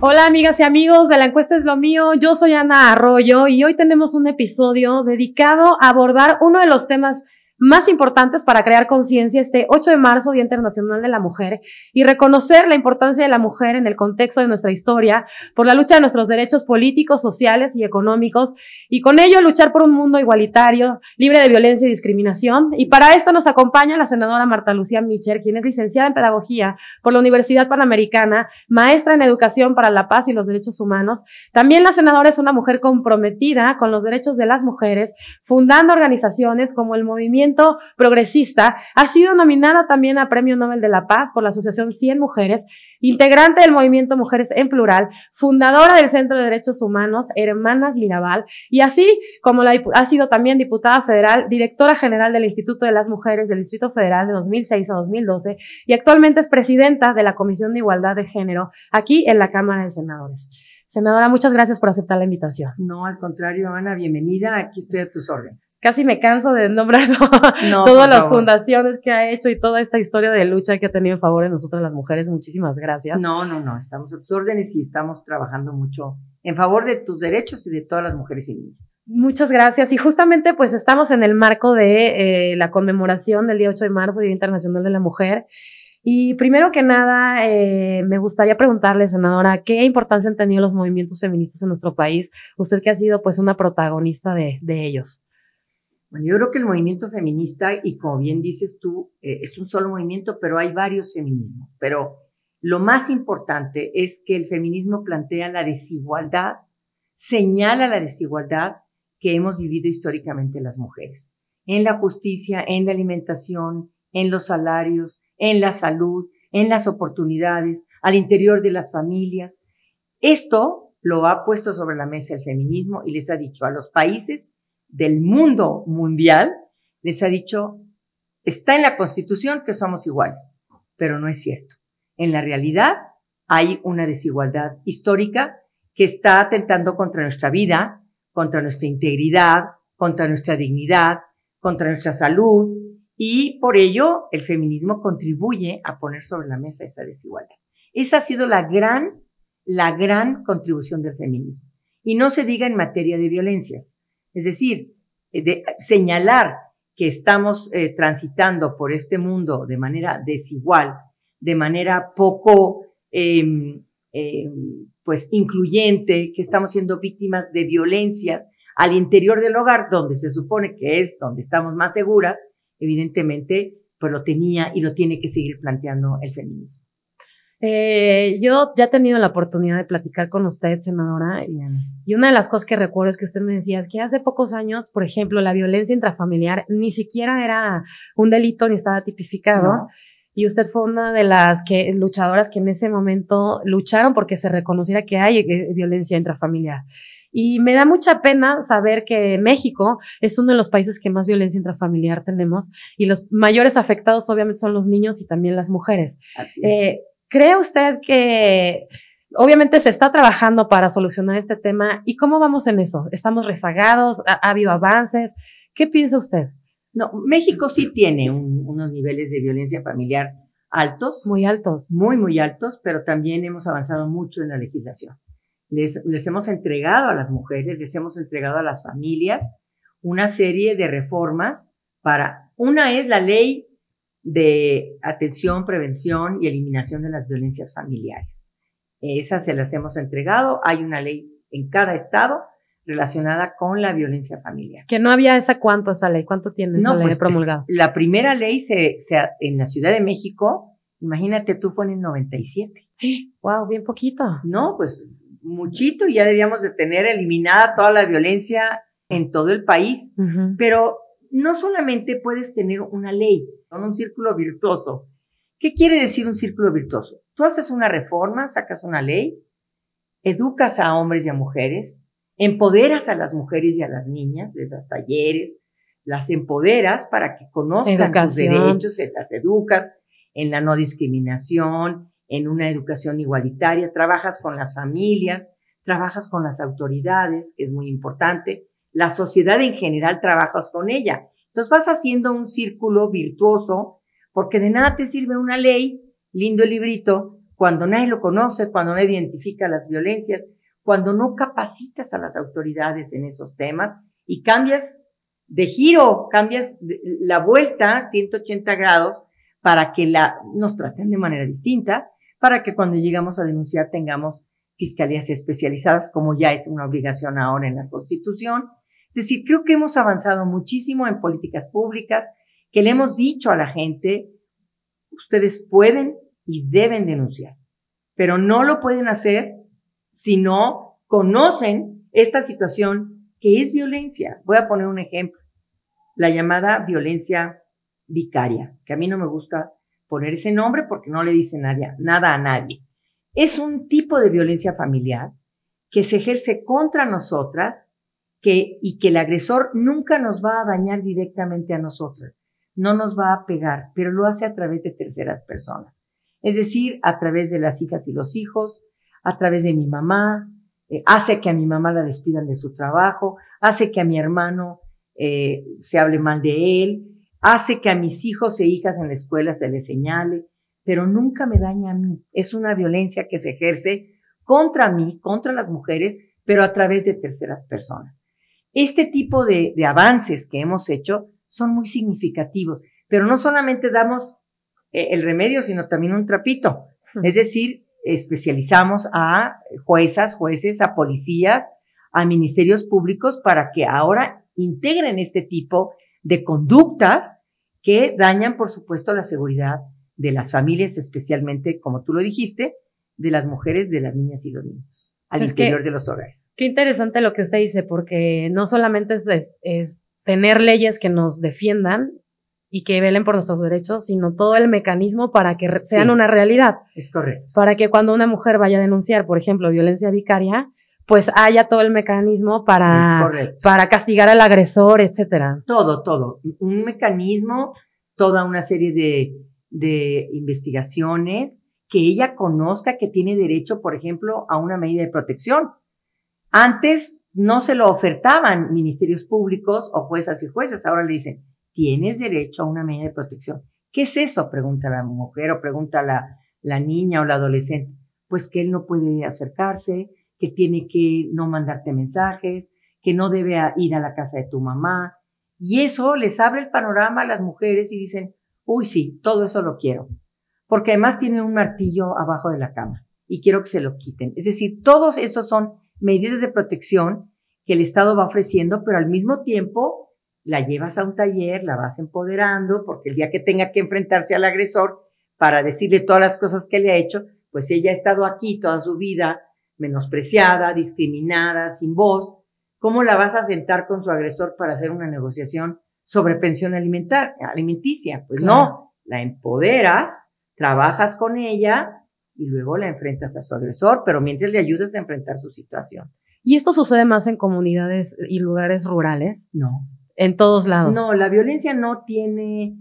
Hola amigas y amigos de La Encuesta es lo mío, yo soy Ana Arroyo y hoy tenemos un episodio dedicado a abordar uno de los temas más importantes para crear conciencia este 8 de marzo, Día Internacional de la Mujer, y reconocer la importancia de la mujer en el contexto de nuestra historia, por la lucha de nuestros derechos políticos, sociales y económicos, y con ello luchar por un mundo igualitario, libre de violencia y discriminación. Y para esto nos acompaña la senadora Marta Lucía Mitchell, quien es licenciada en Pedagogía por la Universidad Panamericana, maestra en Educación para la Paz y los Derechos Humanos. También la senadora es una mujer comprometida con los derechos de las mujeres, fundando organizaciones como el Movimiento Progresista. Ha sido nominada también a Premio Nobel de la Paz por la Asociación 100 Mujeres, integrante del Movimiento Mujeres en Plural, fundadora del Centro de Derechos Humanos Hermanas Mirabal, y así como ha sido también diputada federal, directora general del Instituto de las Mujeres del Distrito Federal de 2006 a 2012, y actualmente es presidenta de la Comisión de Igualdad de Género aquí en la Cámara de Senadores. Senadora, muchas gracias por aceptar la invitación. No, al contrario, Ana, bienvenida, aquí estoy a tus órdenes. Casi me canso de nombrar todas las fundaciones que ha hecho y toda esta historia de lucha que ha tenido en favor de nosotras las mujeres. Muchísimas gracias. No, estamos a tus órdenes y estamos trabajando mucho en favor de tus derechos y de todas las mujeres y niñas. Muchas gracias. Y justamente pues estamos en el marco de la conmemoración del día 8 de marzo, Día Internacional de la Mujer. Y primero que nada, me gustaría preguntarle, senadora, ¿qué importancia han tenido los movimientos feministas en nuestro país? Usted que ha sido pues una protagonista de ellos. Bueno, yo creo que el movimiento feminista, y como bien dices tú, es un solo movimiento, pero hay varios feminismos. Pero lo más importante es que el feminismo plantea la desigualdad, señala la desigualdad que hemos vivido históricamente las mujeres, en la justicia, en la alimentación, en los salarios, en la salud, en las oportunidades, al interior de las familias. Esto lo ha puesto sobre la mesa el feminismo y les ha dicho a los países del mundo mundial, les ha dicho, está en la Constitución que somos iguales, pero no es cierto. En la realidad hay una desigualdad histórica que está atentando contra nuestra vida, contra nuestra integridad, contra nuestra dignidad, contra nuestra salud, y por ello el feminismo contribuye a poner sobre la mesa esa desigualdad. Esa ha sido la gran contribución del feminismo. Y no se diga en materia de violencias. Es decir, de señalar que estamos transitando por este mundo de manera desigual, de manera poco pues incluyente, que estamos siendo víctimas de violencias al interior del hogar, donde se supone que es donde estamos más seguras, evidentemente, pues lo tenía y lo tiene que seguir planteando el feminismo. Yo ya he tenido la oportunidad de platicar con usted, senadora, sí, Ana. Y una de las cosas que recuerdo es que usted me decía es que hace pocos años, por ejemplo, la violencia intrafamiliar ni siquiera era un delito ni estaba tipificado, no. Y usted fue una de las luchadoras que en ese momento lucharon porque se reconociera que hay violencia intrafamiliar. Y me da mucha pena saber que México es uno de los países que más violencia intrafamiliar tenemos y los mayores afectados obviamente son los niños y también las mujeres. Así es. ¿Cree usted que obviamente se está trabajando para solucionar este tema? ¿Y cómo vamos en eso? ¿Estamos rezagados? ¿Ha habido avances? ¿Qué piensa usted? No, México sí tiene unos niveles de violencia familiar altos. Muy altos. Muy altos, pero también hemos avanzado mucho en la legislación. Les hemos entregado a las mujeres, les hemos entregado a las familias una serie de reformas una es la ley de atención, prevención y eliminación de las violencias familiares. Esas se las hemos entregado. Hay una ley en cada estado relacionada con la violencia familiar. Que no había esa ley. ¿Cuánto tiene esa ley promulgada? La primera ley en la Ciudad de México, imagínate tú, fue en el 97. Wow, bien poquito. No, pues muchito, y ya debíamos de tener eliminada toda la violencia en todo el país. Uh-huh. Pero no solamente puedes tener una ley, son un círculo virtuoso. ¿Qué quiere decir un círculo virtuoso? Tú haces una reforma, sacas una ley, educas a hombres y a mujeres, empoderas a las mujeres y a las niñas, les das talleres, las empoderas para que conozcan sus derechos, las educas en la no discriminación, en una educación igualitaria, trabajas con las familias, trabajas con las autoridades, que es muy importante, la sociedad en general trabajas con ella. Entonces vas haciendo un círculo virtuoso, porque de nada te sirve una ley, lindo librito, cuando nadie lo conoce, cuando no identifica las violencias, cuando no capacitas a las autoridades en esos temas y cambias de giro, cambias la vuelta 180 grados para que nos traten de manera distinta, para que cuando llegamos a denunciar tengamos fiscalías especializadas, como ya es una obligación ahora en la Constitución. Es decir, creo que hemos avanzado muchísimo en políticas públicas, que le hemos dicho a la gente, ustedes pueden y deben denunciar, pero no lo pueden hacer si no conocen esta situación que es violencia. Voy a poner un ejemplo, la llamada violencia vicaria, que a mí no me gusta poner ese nombre porque no le dice nada a nadie. Es un tipo de violencia familiar que se ejerce contra nosotras y que el agresor nunca nos va a dañar directamente a nosotras, no nos va a pegar, pero lo hace a través de terceras personas. Es decir, a través de las hijas y los hijos, a través de mi mamá, hace que a mi mamá la despidan de su trabajo, hace que a mi hermano se hable mal de él, hace que a mis hijos e hijas en la escuela se les señale, pero nunca me daña a mí. Es una violencia que se ejerce contra mí, contra las mujeres, pero a través de terceras personas. Este tipo de avances que hemos hecho son muy significativos, pero no solamente damos el remedio, sino también un trapito. Es decir, especializamos a jueces, a policías, a ministerios públicos para que ahora integren este tipo de conductas que dañan, por supuesto, la seguridad de las familias, especialmente, como tú lo dijiste, de las mujeres, de las niñas y los niños, al interior de los hogares. Qué interesante lo que usted dice, porque no solamente es tener leyes que nos defiendan y que velen por nuestros derechos, sino todo el mecanismo para que sean una realidad. Es correcto. Para que cuando una mujer vaya a denunciar, por ejemplo, violencia vicaria, pues haya todo el mecanismo para castigar al agresor, etcétera. Todo. Un mecanismo, toda una serie de investigaciones, que ella conozca que tiene derecho, por ejemplo, a una medida de protección. Antes no se lo ofertaban ministerios públicos o juezas y jueces, ahora le dicen, tienes derecho a una medida de protección. ¿Qué es eso? Pregunta la mujer o pregunta la niña o la adolescente. Pues que él no puede acercarse, que tiene que no mandarte mensajes, que no debe ir a la casa de tu mamá. Y eso les abre el panorama a las mujeres y dicen, uy, sí, todo eso lo quiero. Porque además tiene un martillo abajo de la cama y quiero que se lo quiten. Es decir, todos esos son medidas de protección que el Estado va ofreciendo, pero al mismo tiempo la llevas a un taller, la vas empoderando, porque el día que tenga que enfrentarse al agresor para decirle todas las cosas que le ha hecho, pues ella ha estado aquí toda su vida, menospreciada, discriminada, sin voz. ¿Cómo la vas a sentar con su agresor para hacer una negociación sobre pensión alimenticia? Pues no, la empoderas, trabajas con ella y luego la enfrentas a su agresor, pero mientras le ayudas a enfrentar su situación. ¿Y esto sucede más en comunidades y lugares rurales? No. En todos lados. No, la violencia no tiene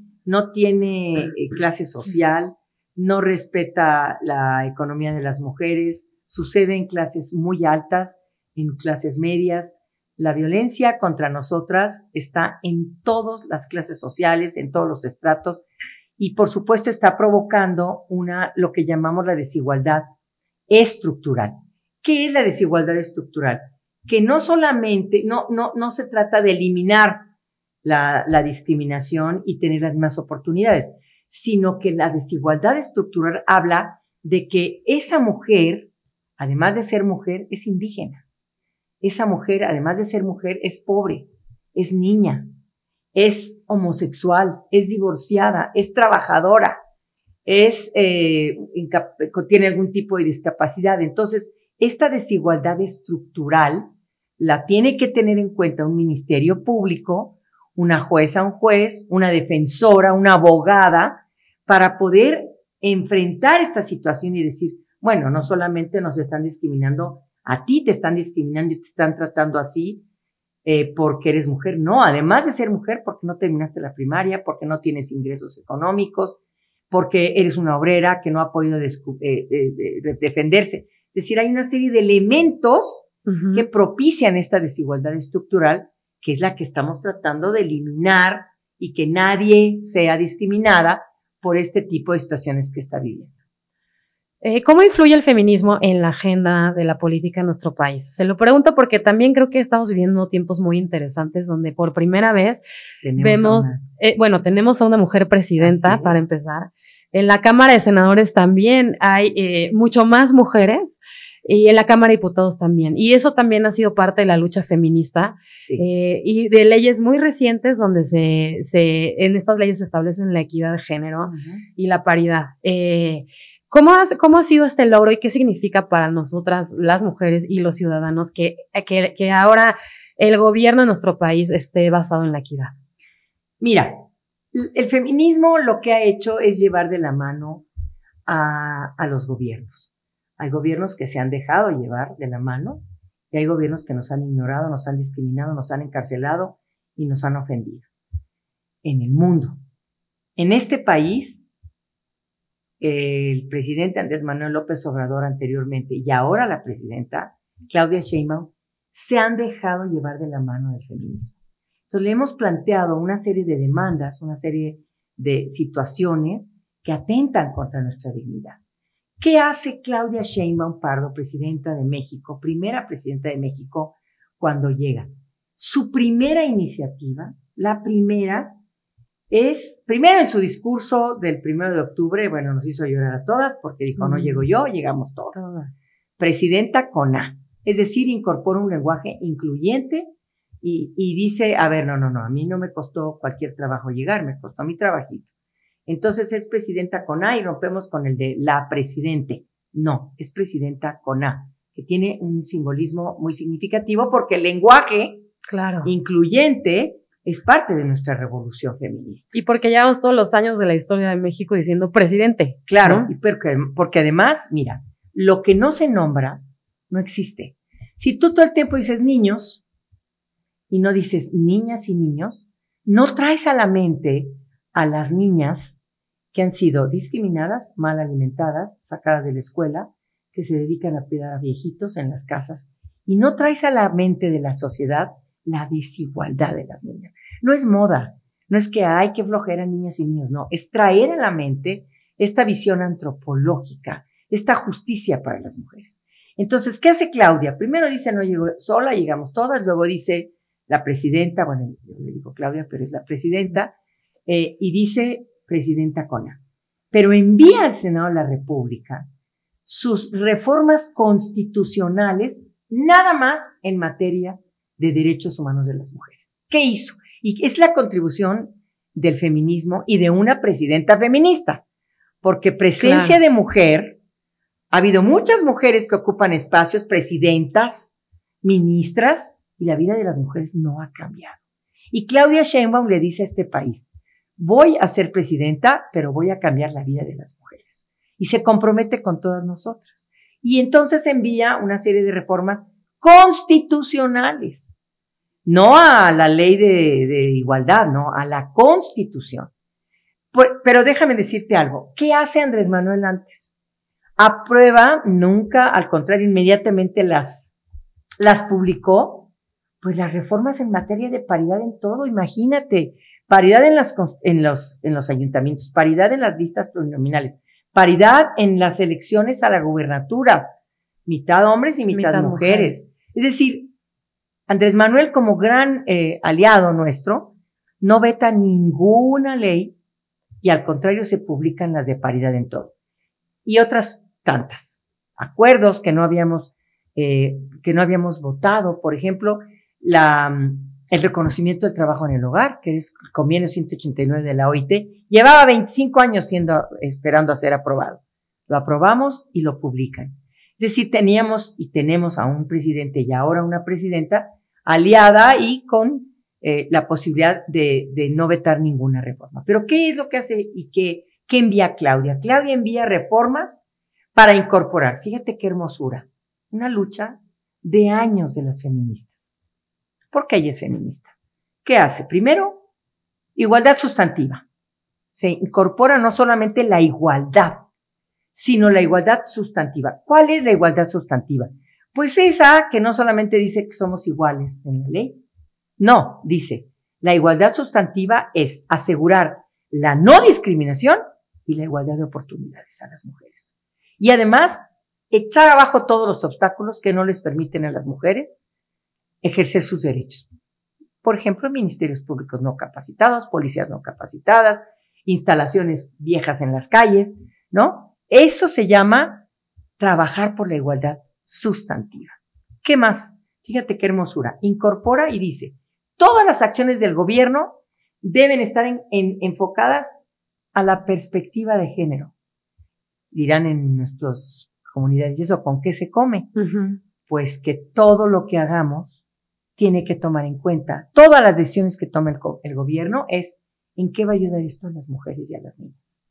clase social, no respeta la economía de las mujeres, sucede en clases muy altas, en clases medias. La violencia contra nosotras está en todas las clases sociales, en todos los estratos, y por supuesto está provocando lo que llamamos la desigualdad estructural. ¿Qué es la desigualdad estructural? Que no solamente, no se trata de eliminar la discriminación y tener las mismas oportunidades, sino que la desigualdad estructural habla de que esa mujer, además de ser mujer, es indígena. Esa mujer, además de ser mujer, es pobre, es niña, es homosexual, es divorciada, es trabajadora, tiene algún tipo de discapacidad. Entonces, esta desigualdad estructural la tiene que tener en cuenta un ministerio público, una jueza, un juez, una defensora, una abogada, para poder enfrentar esta situación y decir, bueno, no solamente nos están discriminando, a ti te están discriminando y te están tratando así porque eres mujer. No, además de ser mujer, porque no terminaste la primaria, porque no tienes ingresos económicos, porque eres una obrera que no ha podido defenderse. Es decir, hay una serie de elementos que propician esta desigualdad estructural, que es la que estamos tratando de eliminar y que nadie sea discriminada por este tipo de situaciones que está viviendo. ¿Cómo influye el feminismo en la agenda de la política en nuestro país? Se lo pregunto porque también creo que estamos viviendo tiempos muy interesantes donde por primera vez tenemos a una mujer presidenta, para empezar. En la Cámara de Senadores también hay mucho más mujeres y en la Cámara de Diputados también. Y eso también ha sido parte de la lucha feminista y de leyes muy recientes donde en estas leyes se establecen la equidad de género y la paridad. ¿Cómo ha sido este logro y qué significa para nosotras, las mujeres y los ciudadanos, que ahora el gobierno de nuestro país esté basado en la equidad? Mira, el feminismo lo que ha hecho es llevar de la mano a los gobiernos. Hay gobiernos que se han dejado llevar de la mano y hay gobiernos que nos han ignorado, nos han discriminado, nos han encarcelado y nos han ofendido. En el mundo. En este país, el presidente Andrés Manuel López Obrador anteriormente y ahora la presidenta Claudia Sheinbaum se han dejado llevar de la mano del feminismo. Entonces le hemos planteado una serie de demandas, una serie de situaciones que atentan contra nuestra dignidad. ¿Qué hace Claudia Sheinbaum Pardo, presidenta de México, primera presidenta de México, cuando llega? Su primera iniciativa, la primera, es, primero en su discurso del 1 de octubre, bueno, nos hizo llorar a todas porque dijo, no llego yo, llegamos todas. Presidenta con A, es decir, incorpora un lenguaje incluyente y dice, a ver, no, a mí no me costó cualquier trabajo llegar, me costó mi trabajito. Entonces es presidenta con A y rompemos con el de la presidente. No, es presidenta con A, que tiene un simbolismo muy significativo porque el lenguaje incluyente es parte de nuestra revolución feminista. Y porque llevamos todos los años de la historia de México diciendo presidente. Claro, ¿no? Porque además, mira, lo que no se nombra no existe. Si tú todo el tiempo dices niños y no dices niñas y niños, no traes a la mente a las niñas que han sido discriminadas, mal alimentadas, sacadas de la escuela, que se dedican a cuidar a viejitos en las casas, y no traes a la mente de la sociedad la desigualdad de las niñas. No es moda, no es que hay que flojera niñas y niños, no, es traer a la mente esta visión antropológica, esta justicia para las mujeres. Entonces, ¿qué hace Claudia? Primero dice, no llego sola, llegamos todas, luego dice la presidenta, bueno, yo le digo Claudia, pero es la presidenta, y dice presidenta con A. Pero envía al Senado de la República sus reformas constitucionales, nada más en materia de derechos humanos de las mujeres. ¿Qué hizo? Y es la contribución del feminismo y de una presidenta feminista, porque presencia de mujer, ha habido muchas mujeres que ocupan espacios, presidentas, ministras, y la vida de las mujeres no ha cambiado. Y Claudia Sheinbaum le dice a este país, voy a ser presidenta, pero voy a cambiar la vida de las mujeres. Y se compromete con todas nosotras. Y entonces envía una serie de reformas constitucionales, no a la ley de igualdad, no, a la Constitución. Pero déjame decirte algo, ¿qué hace Andrés Manuel antes? Aprueba, nunca, al contrario, inmediatamente las publicó, pues las reformas en materia de paridad en todo, imagínate, paridad en los ayuntamientos, paridad en las listas plurinominales, paridad en las elecciones a las gubernaturas, mitad hombres y mitad mujeres. Es decir, Andrés Manuel, como gran aliado nuestro, no veta ninguna ley y al contrario se publican las de paridad en todo. Y otras tantas. Acuerdos que no habíamos votado, por ejemplo, el reconocimiento del trabajo en el hogar, que es el convenio 189 de la OIT, llevaba 25 años esperando a ser aprobado. Lo aprobamos y lo publican. Es decir, teníamos y tenemos a un presidente y ahora una presidenta aliada y con la posibilidad de no vetar ninguna reforma. Pero ¿qué es lo que hace y qué envía Claudia? Claudia envía reformas para incorporar, fíjate qué hermosura, una lucha de años de las feministas. ¿Por qué ella es feminista? ¿Qué hace? Primero, igualdad sustantiva. Se incorpora no solamente la igualdad, sino la igualdad sustantiva. ¿Cuál es la igualdad sustantiva? Pues esa que no solamente dice que somos iguales en la ley, no, dice, la igualdad sustantiva es asegurar la no discriminación y la igualdad de oportunidades a las mujeres. Y además, echar abajo todos los obstáculos que no les permiten a las mujeres ejercer sus derechos. Por ejemplo, ministerios públicos no capacitados, policías no capacitadas, instalaciones viejas en las calles, ¿no? Eso se llama trabajar por la igualdad sustantiva. ¿Qué más? Fíjate qué hermosura. Incorpora y dice, todas las acciones del gobierno deben estar enfocadas a la perspectiva de género. Dirán en nuestras comunidades, ¿y eso con qué se come? Uh-huh. Pues que todo lo que hagamos tiene que tomar en cuenta, todas las decisiones que tome el gobierno es en qué va a ayudar esto a las mujeres y a las niñas,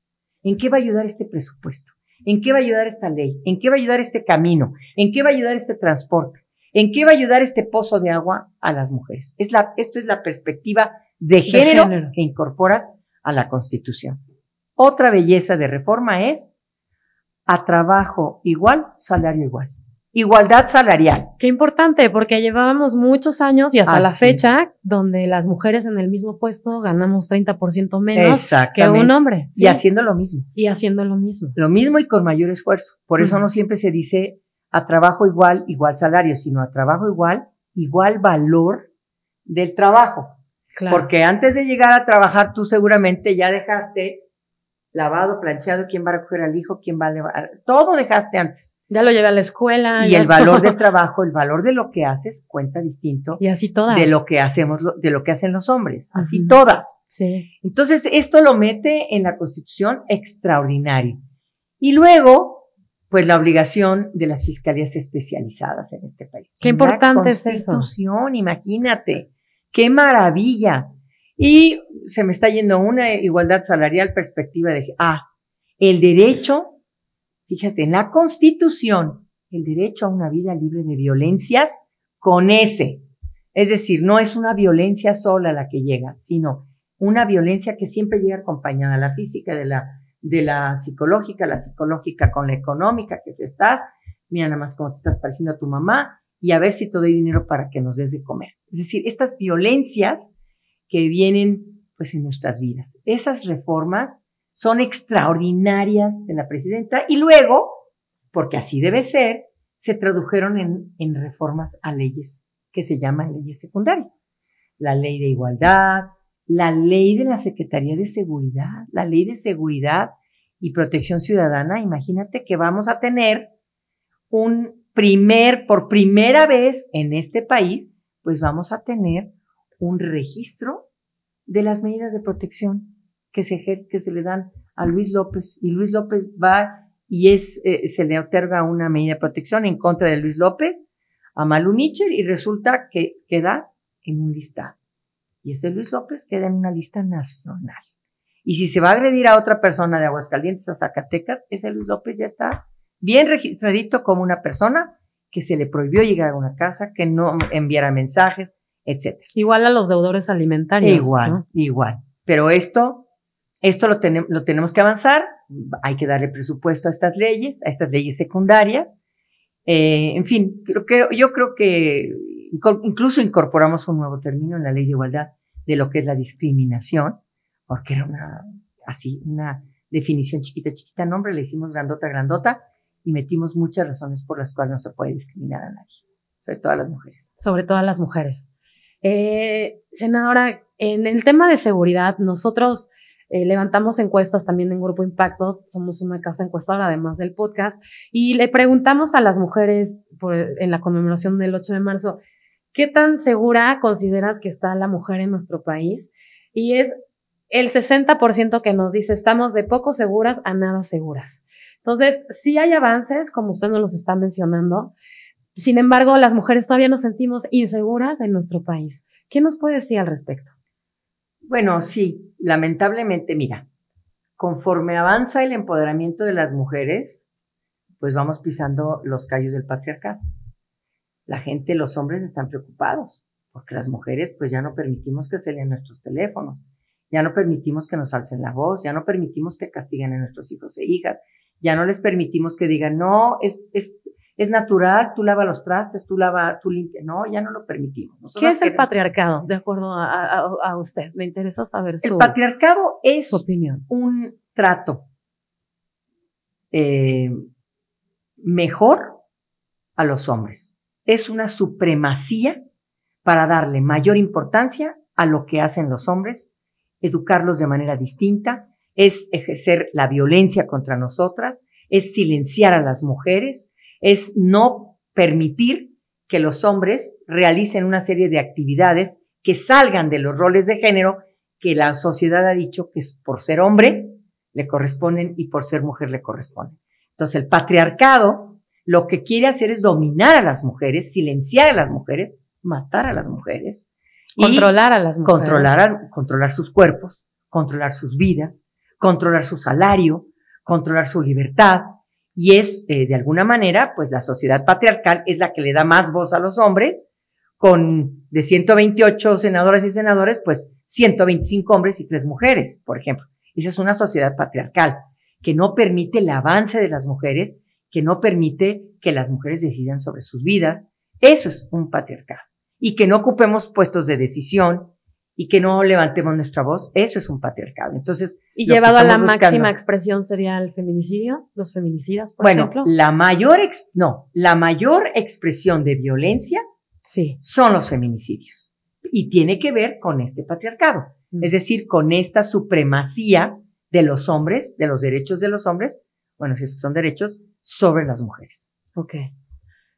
en qué va a ayudar este presupuesto, en qué va a ayudar esta ley, en qué va a ayudar este camino, en qué va a ayudar este transporte, en qué va a ayudar este pozo de agua a las mujeres. Esto es la perspectiva de género que incorporas a la Constitución. Otra belleza de reforma es a trabajo igual, salario igual. Igualdad salarial. Qué importante, porque llevábamos muchos años y hasta la fecha donde las mujeres en el mismo puesto ganamos 30% menos que un hombre. ¿Sí? Y haciendo lo mismo. Y haciendo lo mismo. Lo mismo y con mayor esfuerzo. Por eso no siempre se dice a trabajo igual, igual salario, sino a trabajo igual, igual valor del trabajo. Claro. Porque antes de llegar a trabajar tú seguramente ya dejaste lavado, planchado, quién va a recoger al hijo, quién va a llevar, todo dejaste antes. Ya lo llevé a la escuela. Y el valor del trabajo, el valor de lo que haces cuenta distinto. Y así todas. De lo que hacemos, de lo que hacen los hombres. Así todas. Sí. Entonces, esto lo mete en la Constitución extraordinario. Y luego, pues la obligación de las fiscalías especializadas en este país. Qué importante es eso. Constitución, imagínate. Qué maravilla. Y se me está yendo una igualdad salarial, perspectiva de, el derecho, fíjate, en la Constitución, el derecho a una vida libre de violencias con S. Es decir, no es una violencia sola la que llega, sino una violencia que siempre llega acompañada, la física de la psicológica con la económica que te estás, mira nada más cómo te estás pareciendo a tu mamá y a ver si te doy dinero para que nos des de comer. Es decir, estas violencias que vienen pues en nuestras vidas. Esas reformas son extraordinarias de la presidenta y luego, porque así debe ser, se tradujeron en reformas a leyes que se llaman leyes secundarias. La ley de igualdad, la ley de la Secretaría de Seguridad, la ley de seguridad y protección ciudadana. Imagínate que vamos a tener por primera vez en este país, pues vamos a tener un registro de las medidas de protección que se le dan a Luis López, y Luis López va y se le otorga una medida de protección en contra de Luis López a Malu Mitchell y resulta que queda en un listado. Y ese Luis López queda en una lista nacional. Y si se va a agredir a otra persona de Aguascalientes a Zacatecas, ese Luis López ya está bien registradito como una persona que se le prohibió llegar a una casa, que no enviara mensajes, etcétera. Igual a los deudores alimentarios. Igual, ¿no? Igual. Pero esto lo tenemos que avanzar, hay que darle presupuesto a estas leyes secundarias. En fin, yo creo que incluso incorporamos un nuevo término en la Ley de Igualdad de lo que es la discriminación, porque era una definición chiquita, nombre, le hicimos grandota, y metimos muchas razones por las cuales no se puede discriminar a nadie, sobre todo a las mujeres. Sobre todo a las mujeres. Senadora, en el tema de seguridad, nosotros levantamos encuestas también en Grupo Impacto, somos una casa encuestadora además del podcast, y le preguntamos a las mujeres en la conmemoración del 8 de marzo, ¿qué tan segura consideras que está la mujer en nuestro país? Y es el 60% que nos dice, estamos de poco seguras a nada seguras. Entonces, sí hay avances, como usted nos los está mencionando. Sin embargo, las mujeres todavía nos sentimos inseguras en nuestro país. ¿Qué nos puede decir al respecto? Bueno, sí, lamentablemente, mira, conforme avanza el empoderamiento de las mujeres, pues vamos pisando los callos del patriarcado. La gente, los hombres están preocupados, porque las mujeres pues ya no permitimos que se lean nuestros teléfonos, ya no permitimos que nos alcen la voz, ya no permitimos que castiguen a nuestros hijos e hijas, ya no les permitimos que digan, no, es natural, tú lava los trastes, tú limpia. No, ya no lo permitimos. ¿Qué es el patriarcado, de acuerdo a usted? Me interesa saber el patriarcado es su opinión. Un trato mejor a los hombres. Es una supremacía para darle mayor importancia a lo que hacen los hombres, educarlos de manera distinta, es ejercer la violencia contra nosotras, es silenciar a las mujeres, es no permitir que los hombres realicen una serie de actividades que salgan de los roles de género que la sociedad ha dicho que por ser hombre le corresponden y por ser mujer le corresponden. Entonces el patriarcado lo que quiere hacer es dominar a las mujeres, silenciar a las mujeres, matar a las mujeres. Controlar a las mujeres. Controlar sus cuerpos, controlar sus vidas, controlar su salario, controlar su libertad. Y es, de alguna manera, pues la sociedad patriarcal es la que le da más voz a los hombres, de 128 senadoras y senadores, pues 125 hombres y 3 mujeres, por ejemplo. Esa es una sociedad patriarcal que no permite el avance de las mujeres, que no permite que las mujeres decidan sobre sus vidas. Eso es un patriarcado. Y que no ocupemos puestos de decisión y que no levantemos nuestra voz, eso es un patriarcado. Entonces, y llevado a la máxima expresión sería el feminicidio, los feminicidas, por ejemplo. La mayor expresión de violencia son los feminicidios. Y tiene que ver con este patriarcado. Es decir, con esta supremacía de los hombres, de los derechos de los hombres, bueno, si es que son derechos, sobre las mujeres. Ok.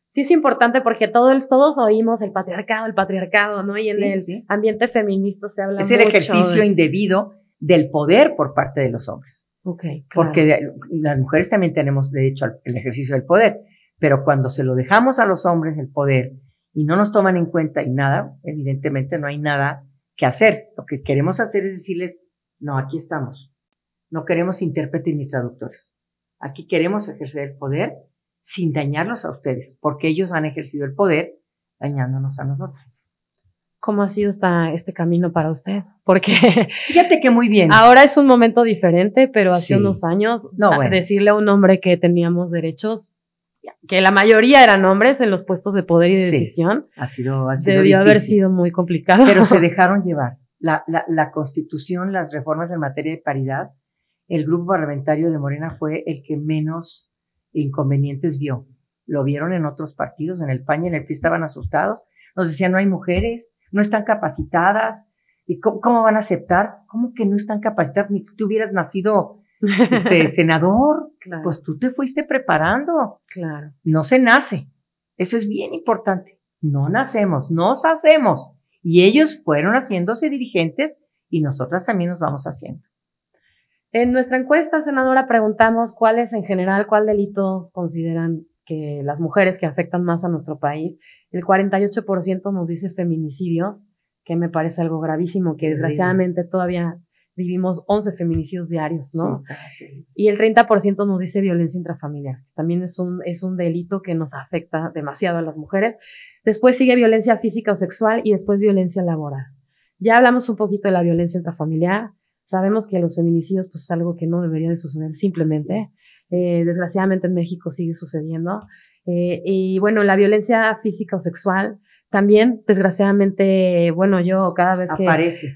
Sí es importante porque todos oímos el patriarcado, ¿no? Y en el ambiente feminista se habla mucho. Es el ejercicio indebido del poder por parte de los hombres. Okay, claro. Porque las mujeres también tenemos derecho al ejercicio del poder, pero cuando se lo dejamos a los hombres el poder y no nos toman en cuenta y nada, evidentemente no hay nada que hacer. Lo que queremos hacer es decirles, no, aquí estamos. No queremos intérpretes ni traductores. Aquí queremos ejercer el poder sin dañarlos a ustedes, porque ellos han ejercido el poder dañándonos a nosotras. ¿Cómo ha sido este camino para usted? Porque fíjate que muy bien. Ahora es un momento diferente, pero hace unos años decirle a un hombre que teníamos derechos, que la mayoría eran hombres en los puestos de poder y de decisión, ha sido debió difícil. Haber sido muy complicado. Pero se dejaron llevar. La Constitución, las reformas en materia de paridad, el grupo parlamentario de Morena fue el que menos inconvenientes vio. Lo vieron en otros partidos, en el PAN y en el PRI estaban asustados. Nos decían, no hay mujeres, no están capacitadas. ¿Y cómo van a aceptar? ¿Cómo que no están capacitadas? Ni tú hubieras nacido senador. Claro. Pues tú te fuiste preparando. Claro. No se nace. Eso es bien importante. No nacemos, nos hacemos. Y ellos fueron haciéndose dirigentes y nosotras también nos vamos haciendo. En nuestra encuesta, senadora, preguntamos cuál delitos consideran que las mujeres que afectan más a nuestro país. El 48% nos dice feminicidios, que me parece algo gravísimo, que desgraciadamente todavía vivimos 11 feminicidios diarios, ¿no? Sí. Y el 30% nos dice violencia intrafamiliar. También es un delito que nos afecta demasiado a las mujeres. Después sigue violencia física o sexual y después violencia laboral. Ya hablamos un poquito de la violencia intrafamiliar. Sabemos que los feminicidios pues es algo que no debería de suceder simplemente. Desgraciadamente en México sigue sucediendo. Y bueno, la violencia física o sexual también, desgraciadamente, bueno, yo cada vez que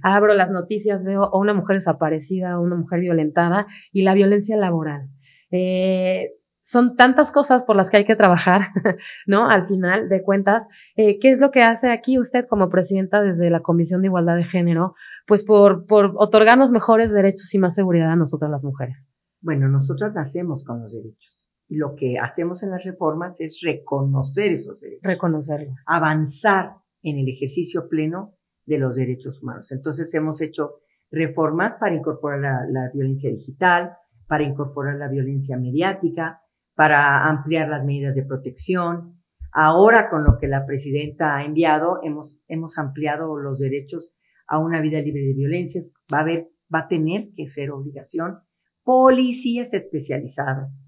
abro las noticias veo o una mujer desaparecida o una mujer violentada, y la violencia laboral. Son tantas cosas por las que hay que trabajar, ¿no? Al final de cuentas, ¿qué es lo que hace aquí usted como presidenta desde la Comisión de Igualdad de Género? Pues por otorgarnos mejores derechos y más seguridad a nosotras las mujeres. Bueno, nosotras nacemos con los derechos. Y lo que hacemos en las reformas es reconocer esos derechos. Reconocerlos. Avanzar en el ejercicio pleno de los derechos humanos. Entonces hemos hecho reformas para incorporar la violencia digital, para incorporar la violencia mediática, para ampliar las medidas de protección. Ahora, con lo que la presidenta ha enviado, hemos ampliado los derechos a una vida libre de violencias. Va a tener que ser obligación policías especializadas,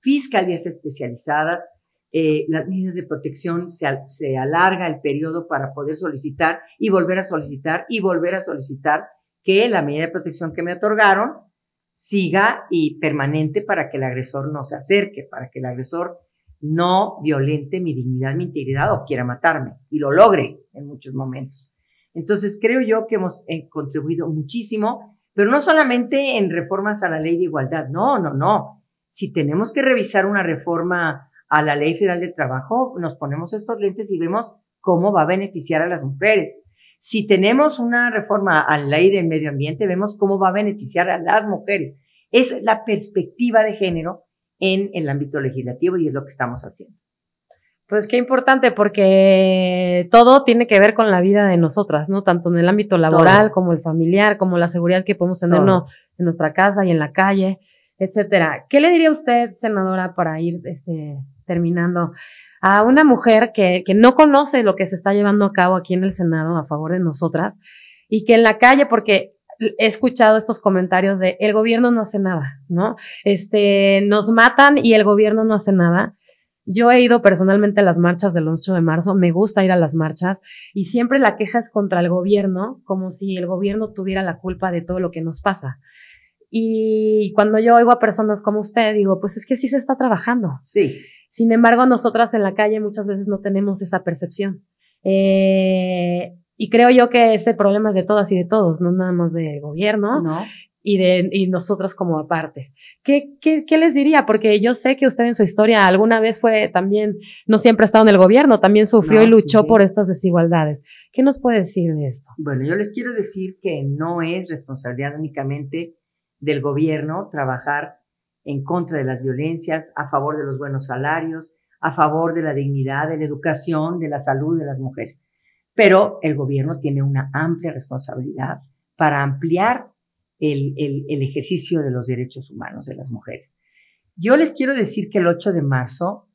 fiscalías especializadas. Las medidas de protección se alarga el periodo para poder solicitar y volver a solicitar y volver a solicitar que la medida de protección que me otorgaron siga y permanente para que el agresor no se acerque, para que el agresor no violente mi dignidad, mi integridad o quiera matarme, y lo logre en muchos momentos. Entonces creo yo que hemos contribuido muchísimo, pero no solamente en reformas a la ley de igualdad, no, Si tenemos que revisar una reforma a la Ley Federal del Trabajo, nos ponemos estos lentes y vemos cómo va a beneficiar a las mujeres. Si tenemos una reforma a la Ley del Medio Ambiente, vemos cómo va a beneficiar a las mujeres. Es la perspectiva de género en el ámbito legislativo y es lo que estamos haciendo. Pues qué importante, porque todo tiene que ver con la vida de nosotras, ¿no? Tanto en el ámbito laboral, como el familiar, como la seguridad que podemos tener en nuestra casa y en la calle, etcétera. ¿Qué le diría usted, senadora, para ir terminando, a una mujer que no conoce lo que se está llevando a cabo aquí en el Senado a favor de nosotras y que en la calle, porque he escuchado estos comentarios de el gobierno no hace nada, ¿no? Nos matan y el gobierno no hace nada. Yo he ido personalmente a las marchas del 8 de marzo, me gusta ir a las marchas y siempre la queja es contra el gobierno, como si el gobierno tuviera la culpa de todo lo que nos pasa. Y cuando yo oigo a personas como usted, digo, pues es que sí se está trabajando. Sí. Sin embargo, nosotras en la calle muchas veces no tenemos esa percepción. Y creo yo que ese problema es de todas y de todos, no nada más del gobierno. No. Y nosotras como aparte. ¿Qué les diría? Porque yo sé que usted en su historia alguna vez fue también, no siempre ha estado en el gobierno, también sufrió y luchó por estas desigualdades. ¿Qué nos puede decir de esto? Bueno, yo les quiero decir que no es responsabilidad únicamente del gobierno trabajar en contra de las violencias, a favor de los buenos salarios, a favor de la dignidad, de la educación, de la salud de las mujeres. Pero el gobierno tiene una amplia responsabilidad para ampliar el ejercicio de los derechos humanos de las mujeres. Yo les quiero decir que el 8 de marzo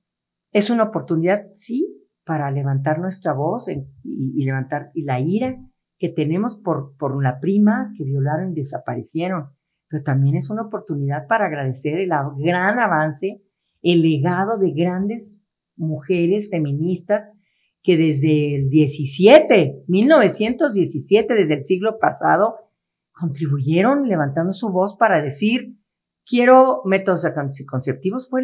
es una oportunidad, sí, para levantar nuestra voz y levantar la ira que tenemos por la prima que violaron y desaparecieron, pero también es una oportunidad para agradecer el gran avance, el legado de grandes mujeres feministas que desde el 1917, desde el siglo pasado, contribuyeron levantando su voz para decir, quiero métodos anticonceptivos. Fue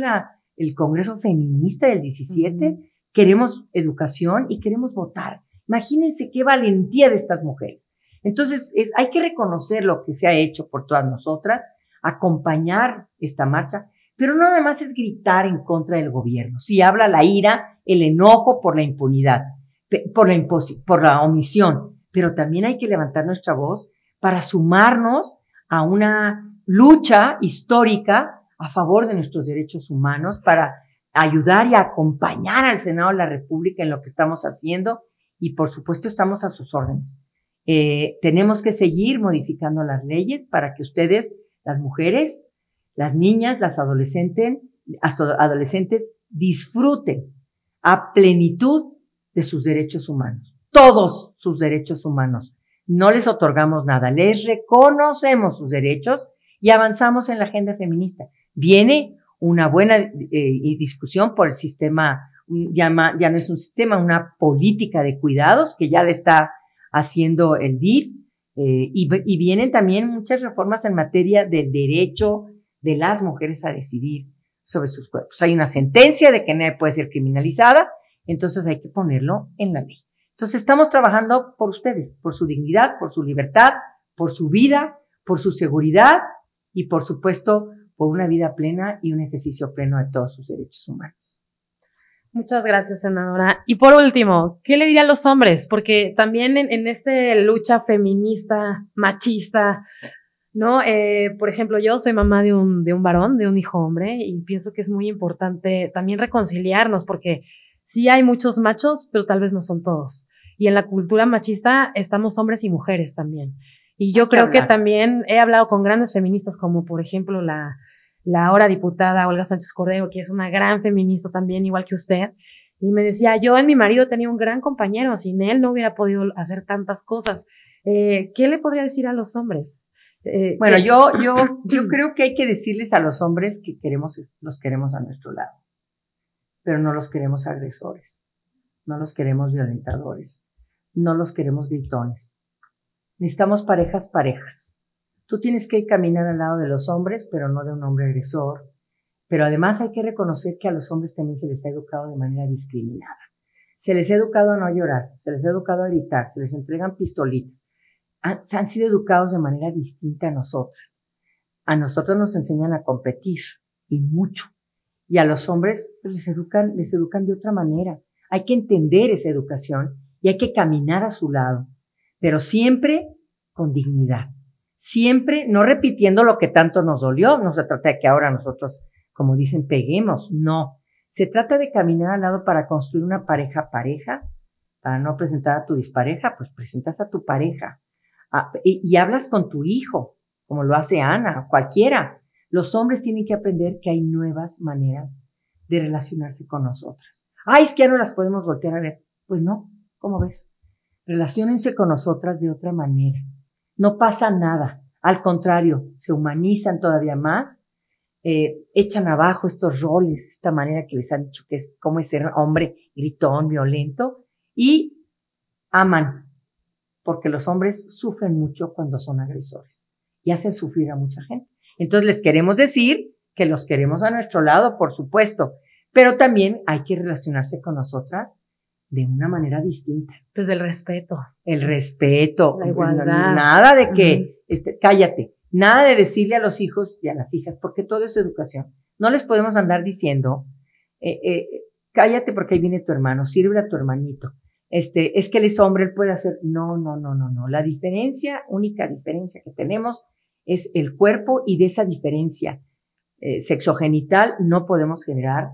el Congreso Feminista del 17, queremos educación y queremos votar. Imagínense qué valentía de estas mujeres. Entonces, hay que reconocer lo que se ha hecho por todas nosotras, acompañar esta marcha, pero no nada más es gritar en contra del gobierno. Sí habla la ira, el enojo por la impunidad, por la omisión, pero también hay que levantar nuestra voz para sumarnos a una lucha histórica a favor de nuestros derechos humanos, para ayudar y acompañar al Senado de la República en lo que estamos haciendo y, por supuesto, estamos a sus órdenes. Tenemos que seguir modificando las leyes para que ustedes, las mujeres, las niñas, las adolescentes, disfruten a plenitud de sus derechos humanos, todos sus derechos humanos. No les otorgamos nada, les reconocemos sus derechos y avanzamos en la agenda feminista. Viene una buena discusión por el sistema, ya no es un sistema, una política de cuidados que ya le está haciendo el DIF, y vienen también muchas reformas en materia del derecho de las mujeres a decidir sobre sus cuerpos. Hay una sentencia de que nadie puede ser criminalizada, entonces hay que ponerlo en la ley. Entonces estamos trabajando por ustedes, por su dignidad, por su libertad, por su vida, por su seguridad y, por supuesto, por una vida plena y un ejercicio pleno de todos sus derechos humanos. Muchas gracias, senadora. Y por último, ¿qué le diría a los hombres? Porque también en esta lucha feminista, machista, ¿no? Por ejemplo, yo soy mamá de un varón, de un hijo hombre, y pienso que es muy importante también reconciliarnos, porque sí hay muchos machos, pero tal vez no son todos. Y en la cultura machista estamos hombres y mujeres también. Y yo creo que también he hablado con grandes feministas, como por ejemplo la ahora diputada Olga Sánchez Cordero, que es una gran feminista también, igual que usted, y me decía, yo en mi marido tenía un gran compañero, sin él no hubiera podido hacer tantas cosas. ¿Qué le podría decir a los hombres? Bueno, yo creo que hay que decirles a los hombres que los queremos a nuestro lado, pero no los queremos agresores, no los queremos violentadores, no los queremos gritones. Necesitamos parejas. Tú tienes que caminar al lado de los hombres, pero no de un hombre agresor. Pero además hay que reconocer que a los hombres también se les ha educado de manera discriminada. Se les ha educado a no llorar, se les ha educado a gritar, se les entregan pistolitas. Han sido educados de manera distinta a nosotras. A nosotros nos enseñan a competir, y mucho. Y a los hombres pues, les educan de otra manera. Hay que entender esa educación y hay que caminar a su lado, pero siempre con dignidad. Siempre no repitiendo lo que tanto nos dolió. No se trata de que ahora nosotros, como dicen, peguemos. No. Se trata de caminar al lado para construir una pareja, para no presentar a tu dispareja, pues presentas a tu pareja. Y hablas con tu hijo, como lo hace Ana, cualquiera. Los hombres tienen que aprender que hay nuevas maneras de relacionarse con nosotras. Ay, es que ya no las podemos voltear a ver. Pues no, ¿cómo ves? Relaciónense con nosotras de otra manera. No pasa nada. Al contrario, se humanizan todavía más, echan abajo estos roles, esta manera que les han dicho que es cómo es ser hombre gritón, violento, y aman, porque los hombres sufren mucho cuando son agresores y hacen sufrir a mucha gente. Entonces les queremos decir que los queremos a nuestro lado, por supuesto, pero también hay que relacionarse con nosotras de una manera distinta. Desde el respeto. El respeto. La igualdad. Nada de que, cállate, nada de decirle a los hijos y a las hijas, porque todo es educación. No les podemos andar diciendo, cállate porque ahí viene tu hermano, sirve a tu hermanito. Es que él es hombre, él puede hacer. No. La única diferencia que tenemos es el cuerpo, y de esa diferencia sexogenital no podemos generar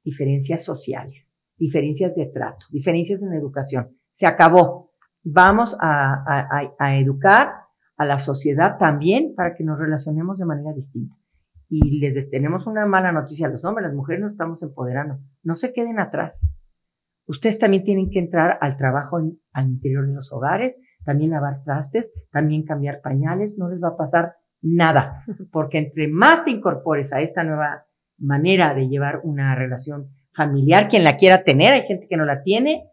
diferencias sociales, diferencias de trato, diferencias en educación. Se acabó. Vamos a educar a la sociedad también para que nos relacionemos de manera distinta. Y tenemos una mala noticia a los hombres, las mujeres nos estamos empoderando. No se queden atrás. Ustedes también tienen que entrar al trabajo al interior de los hogares, también lavar trastes, también cambiar pañales. No les va a pasar nada, porque entre más te incorpores a esta nueva manera de llevar una relación familiar, quien la quiera tener, hay gente que no la tiene.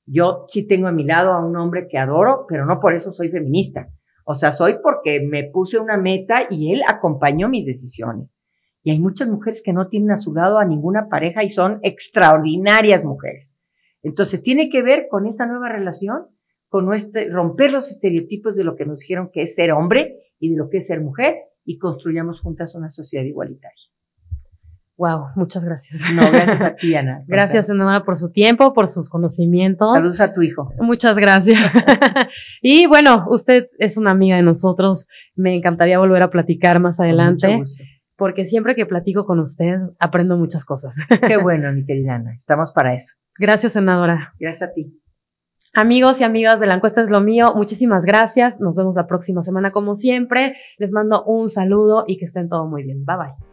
Yo sí tengo a mi lado a un hombre que adoro, pero no por eso soy feminista. O sea, soy porque me puse una meta y él acompañó mis decisiones. Y hay muchas mujeres que no tienen a su lado a ninguna pareja y son extraordinarias mujeres. Entonces, tiene que ver con esta nueva relación, con romper los estereotipos de lo que nos dijeron que es ser hombre y de lo que es ser mujer, y construyamos juntas una sociedad igualitaria. Wow, muchas gracias. No, gracias a ti, Ana. Gracias, Ana, por su tiempo, por sus conocimientos. Saludos a tu hijo. Muchas gracias. Y bueno, usted es una amiga de nosotros. Me encantaría volver a platicar más adelante. Con mucho gusto. Porque siempre que platico con usted, aprendo muchas cosas. Qué bueno, mi querida Ana. Estamos para eso. Gracias, senadora. Gracias a ti. Amigos y amigas de La Encuesta es lo mío, muchísimas gracias. Nos vemos la próxima semana como siempre. Les mando un saludo y que estén todo muy bien. Bye, bye.